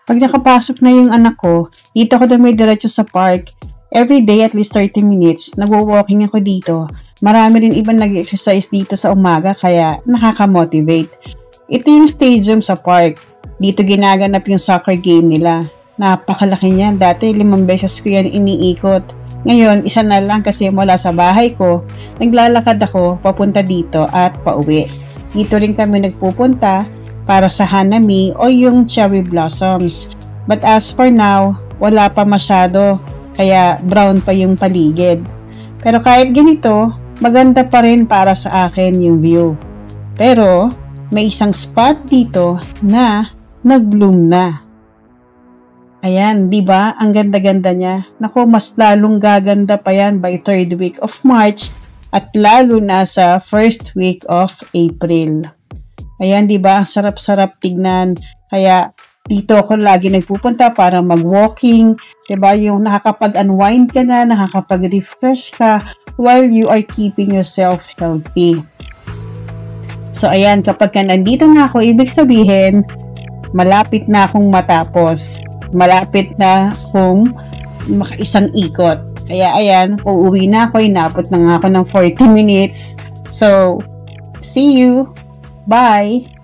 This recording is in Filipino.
Pag nakapasok na yung anak ko, dito ako dumidiretso sa park. Every day at least 30 minutes, nagwo-walking ako dito. Marami rin ibang nag-exercise dito sa umaga kaya nakaka-motivate. Ito yung stadium sa park. Dito ginaganap yung soccer game nila. Napakalaki niyan. Dati 5 beses ko yan iniikot. Ngayon, isa na lang kasi mula sa bahay ko, naglalakad ako papunta dito at pauwi. Dito rin kami nagpupunta para sa Hanami o yung cherry blossoms. But as for now, wala pa masyado, kaya brown pa yung paligid. Pero kahit ganito, maganda pa rin para sa akin yung view. Pero may isang spot dito na nag-bloom na. Ayan, di ba? Ang ganda-ganda niya. Naku, mas lalong gaganda pa yan by 3rd week of March at lalo na sa 1st week of April. Ayan, di ba? Sarap-sarap tignan. Kaya dito ako lagi nagpupunta para mag-walking. Di ba? Yung nakakapag-unwind ka na, nakakapag-refresh ka while you are keeping yourself healthy. So, ayan, kapag ka nandito na ako, ibig sabihin, malapit na akong matapos. Malapit na akong makaisang ikot. Kaya, ayan, uuwi na ako. Inabot na nga ako ng 40 minutes. So, see you! Bye!